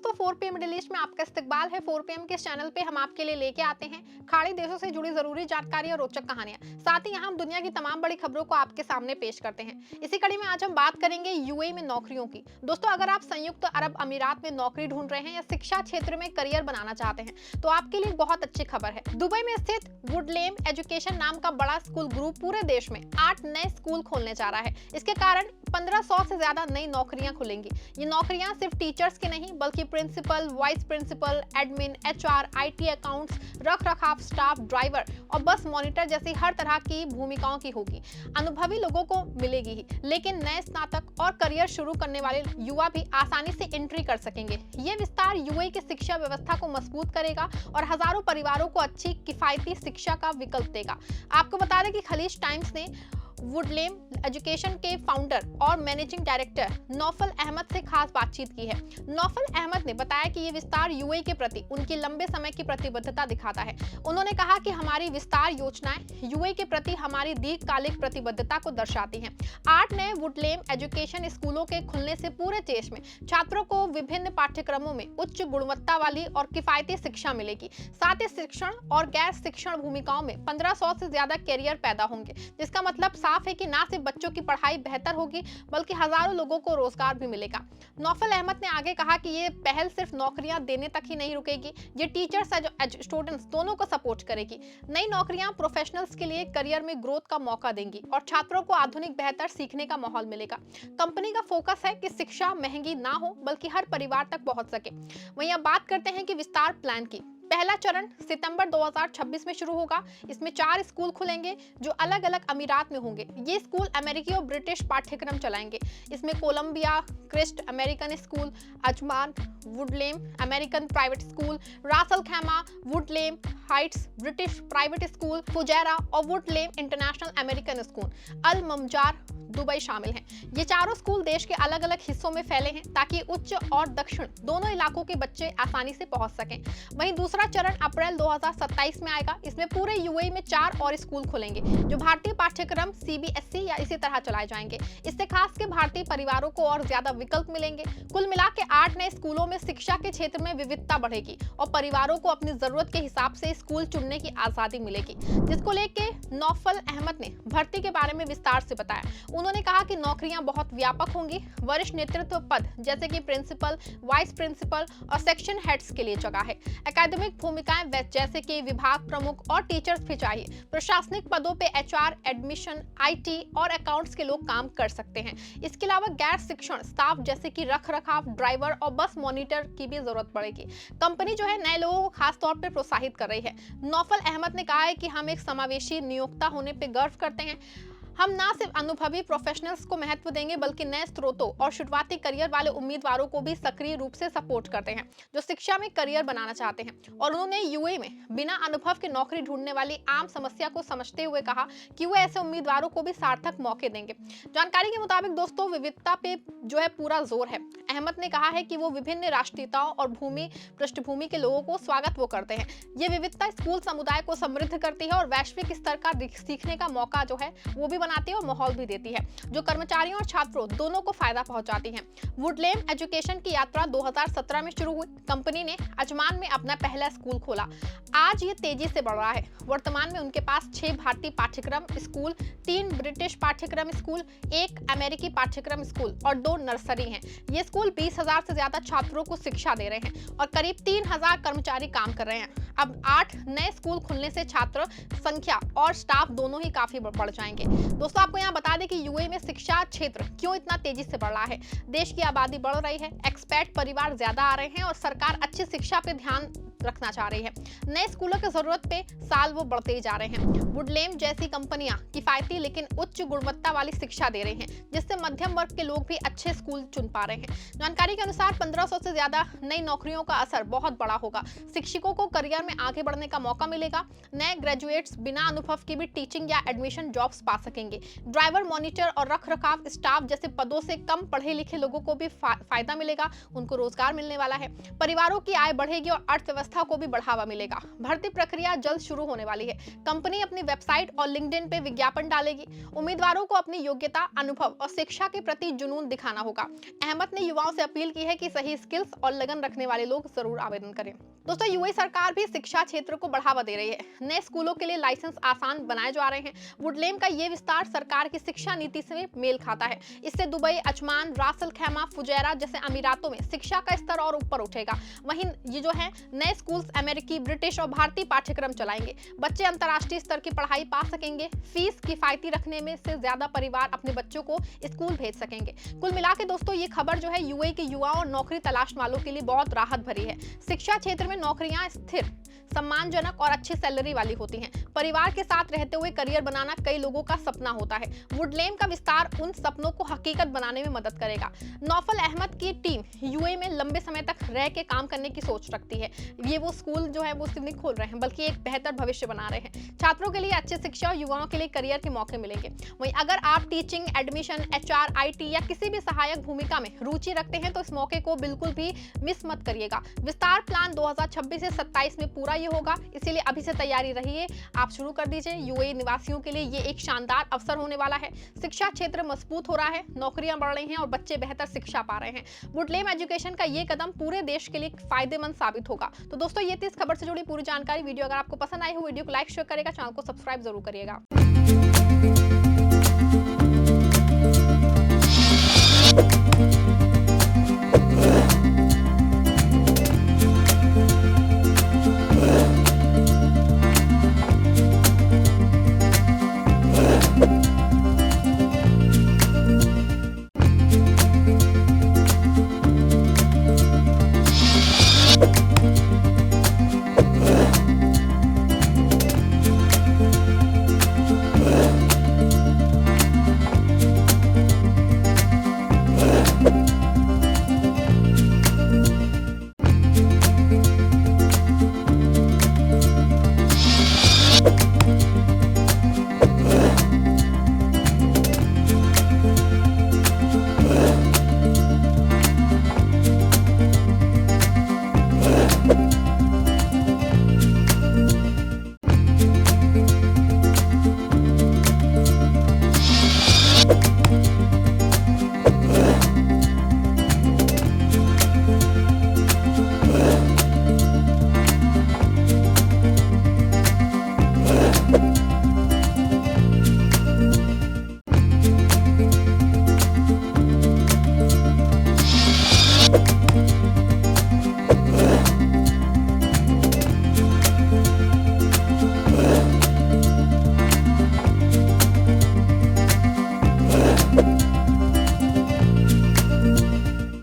दोस्तों 4 PM middle east में आपका इस्तकबाल है। 4 पीएम के इस चैनल पे हम आपके लिए लेके आते हैं खाड़ी देशों से जुड़ी जरूरी जानकारी और रोचक कहानियां। साथ ही यहाँ हम दुनिया की तमाम बड़ी खबरों को आपके सामने पेश करते हैं। इसी कड़ी में आज हम बात करेंगे यूएई में नौकरियों की। दोस्तों अगर आप संयुक्त अरब अमीरात में नौकरी ढूंढ रहे हैं या शिक्षा क्षेत्र में करियर बनाना चाहते हैं तो आपके लिए बहुत अच्छी खबर है। दुबई में स्थित वुडलेम एजुकेशन नाम का बड़ा स्कूल ग्रुप पूरे देश में 8 नए स्कूल खोलने जा रहा है। इसके कारण 1500 से ज्यादा नई नौकरियां खुलेंगी। ये नौकरियां सिर्फ टीचर्स की नहीं बल्कि principal, vice principal, admin, HR, IT accounts, रखरखाव स्टाफ, ड्राइवर और बस मॉनिटर जैसी हर तरह की भूमिकाओं की होगी। अनुभवी लोगों को मिलेगी ही, लेकिन नए स्नातक और करियर शुरू करने वाले युवा भी आसानी से एंट्री कर सकेंगे। ये विस्तार यूएई की शिक्षा व्यवस्था को मजबूत करेगा और हजारों परिवारों को अच्छी किफायती शिक्षा का विकल्प देगा। आपको बता दें कि खलीज टाइम्स ने वुडलेम एजुकेशन के फाउंडर और मैनेजिंग डायरेक्टर नौफल अहमद से खास बातचीत की है। नौफल अहमद ने बताया कि ये विस्तार यूएई के प्रति उनकी लंबे समय की प्रतिबद्धता दिखाता है। उन्होंने कहा कि हमारी विस्तार योजनाएं यूएई के प्रति हमारी दीर्घकालिक प्रतिबद्धता को दर्शाती हैं। 8 नए वुडलेम एजुकेशन स्कूलों के खुलने से पूरे देश में छात्रों को विभिन्न पाठ्यक्रमों में उच्च गुणवत्ता वाली और किफायती शिक्षा मिलेगी। साथ ही शिक्षण और गैर शिक्षण भूमिकाओं में 1500 से ज्यादा कैरियर पैदा होंगे, जिसका मतलब साफ है कि ना सिर्फ बच्चों की पढ़ाई बेहतर होगी बल्कि हजारों लोगों को रोजगार भी मिलेगा। नौफल अहमद ने आगे कहा कि ये पहल सिर्फ नौकरियां देने तक ही नहीं रुकेगी, ये टीचर्स और स्टूडेंट्स दोनों को सपोर्ट करेगी। नई नौकरियां प्रोफेशनल्स के लिए करियर में ग्रोथ का मौका देंगी और छात्रों को आधुनिक बेहतर सीखने का माहौल मिलेगा। कंपनी का फोकस है कि शिक्षा महंगी ना हो बल्कि हर परिवार तक पहुंच सके। वहीं अब बात करते हैं कि विस्तार प्लान की। पहला चरण सितंबर 2026 में शुरू होगा। इसमें 4 स्कूल खुलेंगे जो अलग अलग अमीरात में होंगे। ये स्कूल अमेरिकी और ब्रिटिश पाठ्यक्रम चलाएंगे। इसमें Columbia Crest American School, Ajman Woodlem American Private School, Ras Al Khaimah Woodlem Heights British Private School, Fujairah और Woodlem International American School, Al Mamzar Dubai शामिल हैं। ये चारों स्कूल देश के अलग अलग हिस्सों में फैले हैं ताकि उच्च और दक्षिण दोनों इलाकों के बच्चे आसानी से पहुंच सकें। वहीं दूसरा चरण अप्रैल 2027 में आएगा। इसमें पूरे यूएई में 4 और स्कूल खुलेंगे जो भारतीय पाठ्यक्रम सीबीएसई या इसी तरह चलाए जाएंगे। इससे खास के भारतीय परिवारों को और ज्यादा विकल्प मिलेंगे। कुल मिला के 8 नए स्कूलों में शिक्षा के क्षेत्र में विविधता बढ़ेगी और परिवारों को अपनी जरूरत के हिसाब से स्कूल चुनने की आजादी मिलेगी, जिसको लेके नौफल अहमद ने भर्ती के बारे में विस्तार से बताया। उन्होंने कहा कि नौकरियां बहुत व्यापक होंगी। वरिष्ठ नेतृत्व पद जैसे कि प्रिंसिपल, वाइस प्रिंसिपल और सेक्शन हेड्स के लिए जगह है। एकेडमिक भूमिकाएं जैसे कि विभाग प्रमुख और टीचर्स भी चाहिए। प्रशासनिक पदों पे एचआर, एडमिशन, आईटी और अकाउंट्स के लोग काम कर सकते हैं। इसके अलावा गैर शिक्षण स्टाफ जैसे कि रखरखाव, ड्राइवर और बस मॉनिटर की भी जरूरत पड़ेगी। कंपनी जो है नए लोगों को खास तौर पर प्रोत्साहित कर रही है। नौफल अहमद ने कहा है कि हम एक समावेशी नियोक्ता होने पर गर्व करते हैं। हम ना सिर्फ अनुभवी प्रोफेशनल्स को महत्व देंगे बल्कि नए स्रोतों और शुरुआती करियर वाले उम्मीदवारों को भी सक्रिय रूप से सपोर्ट करते हैं जो शिक्षा में करियर बनाना चाहते हैं। और उन्होंने यूएई में बिना अनुभव के नौकरी ढूंढने वाली आम समस्या को समझते हुए कहा कि वो ऐसे उम्मीदवारों को भी सार्थक मौके देंगे। जानकारी के मुताबिक दोस्तों विविधता पे जो है पूरा जोर है। अहमद ने कहा है कि वो विभिन्न राष्ट्रीयताओं और भूमि पृष्ठभूमि के लोगों को स्वागत वो करते हैं। ये विविधता स्कूल समुदाय को समृद्ध करती है और वैश्विक स्तर का सीखने का मौका जो है वो भी बनाती है और माहौल भी देती है जो कर्मचारियों और छात्रों दोनों को फायदा पहुंचाती है। वुडलेम एजुकेशन की यात्रा 2017 में शुरू हुई। कंपनी ने अजमान में अपना पहला स्कूल खोला। आज ये तेजी से बढ़ रहा है। वर्तमान में उनके पास 6 भारतीय पाठ्यक्रम स्कूल, 3 ब्रिटिश पाठ्यक्रम स्कूल, 1 अमेरिकी पाठ्यक्रम स्कूल और 2 नर्सरी हैं। ये स्कूल 20,000 से ज्यादा छात्रों को शिक्षा दे रहे हैं और करीब 3,000 कर्मचारी काम कर रहे हैं। अब 8 नए स्कूल खुलने से छात्र संख्या और स्टाफ दोनों ही काफी बढ़ जाएंगे। दोस्तों आपको यहाँ बता दें कि यूएई में शिक्षा क्षेत्र क्यों इतना तेजी से बढ़ रहा है। देश की आबादी बढ़ रही है, एक्सपैट परिवार ज्यादा आ रहे हैं और सरकार अच्छी शिक्षा पे ध्यान रखना चाह रही है। नए स्कूलों की जरूरत पे साल वो बढ़ते ही जा रहे हैं। वुडलेम जैसी कंपनियां किफायती लेकिन उच्च गुणवत्ता वाली शिक्षा दे रही हैं, जिससे मध्यम वर्ग के लोग भी अच्छे स्कूल चुन पा रहे हैं। जानकारी के अनुसार 1500 से ज्यादा नई नौकरियों का असर बहुत बड़ा होगा। शिक्षकों को करियर में आगे बढ़ने का मौका मिलेगा। नए ग्रेजुएट्स बिना अनुभव के भी टीचिंग या एडमिशन जॉब्स पा सकेंगे। ड्राइवर, मॉनिटर और रखरखाव स्टाफ जैसे पदों से कम पढ़े लिखे लोगों को भी फायदा मिलेगा, उनको रोजगार मिलने वाला है। परिवारों की आय बढ़ेगी और अर्थव्यवस्था अर्थव्यवस्था को भी बढ़ावा मिलेगा। भर्ती प्रक्रिया जल्द शुरू होने वाली है। कंपनी अपनी वेबसाइट और लिंक्डइन पे विज्ञापन डालेगी। उम्मीदवारों को अपनी योग्यता, अनुभव और शिक्षा के प्रति जुनून दिखाना होगा। अहमद ने युवाओं से अपील की है कि सही स्किल्स और लगन रखने वाले लोग जरूर आवेदन करें। दोस्तों, यूएई सरकार भी शिक्षा क्षेत्र को बढ़ावा दे रही है। नए स्कूलों के लिए लाइसेंस आसान बनाए जा रहे हैं। वुडलेम का ये विस्तार सरकार की शिक्षा नीति से मेल खाता है। इससे दुबई, अजमान, रास अल खैमा, फुजैरा जैसे अमीरातों में शिक्षा का स्तर और ऊपर उठेगा। वहीं ये जो है नए स्कूल्स अमेरिकी, ब्रिटिश और भारतीय पाठ्यक्रम चलाएंगे। बच्चे अंतर्राष्ट्रीय स्तर की पढ़ाई पा सकेंगे। फीस किफायती रखने में से ज्यादा परिवार अपने बच्चों को स्कूल भेज सकेंगे। कुल मिला के दोस्तों, ये खबर जो है यूएई के युवाओं और नौकरी तलाशने वालों के लिए बहुत राहत भरी है। शिक्षा क्षेत्र में नौकरियां स्थिर, सम्मानजनक और अच्छी सैलरी वाली होती हैं। परिवार के साथ रहते हुए करियर बनाना कई लोगों का सपना होता है। वुडलेम का विस्तार उन सपनों को हकीकत बनाने में मदद करेगा। नौफल अहमद की टीम यूएई में लंबे समय तक रह के काम करने की सोच रखती है। ये वो स्कूल जो है वो सिर्फ नहीं खोल रहे हैं, बल्कि एक बेहतर भविष्य बना रहे हैं। छात्रों के लिए अच्छी शिक्षा और युवाओं के लिए करियर के मौके मिलेंगे। वहीं अगर आप टीचिंग, एडमिशन, एचआर, आईटी या किसी भी सहायक भूमिका में रुचि रखते हैं तो इस मौके को बिल्कुल भी मिस मत करिएगा। विस्तार प्लान 2026 से 27 में पूरा ये होगा, इसीलिए अभी से तैयारी रहिए। आप शुरू कर दीजिए। यूएई निवासियों के लिए ये एक शानदार अवसर होने वाला है। शिक्षा क्षेत्र मजबूत हो रहा है, नौकरियां बढ़ रही हैं और बच्चे बेहतर शिक्षा पा रहे हैं। वुडलेम एजुकेशन का ये कदम पूरे देश के लिए फायदेमंद साबित होगा। तो दोस्तों, ये थी इस खबर से जुड़ी पूरी जानकारी। वीडियो अगर आपको पसंद आई हो, वीडियो को लाइक शेयर करेगा, चैनल को सब्सक्राइब जरूर करिएगा।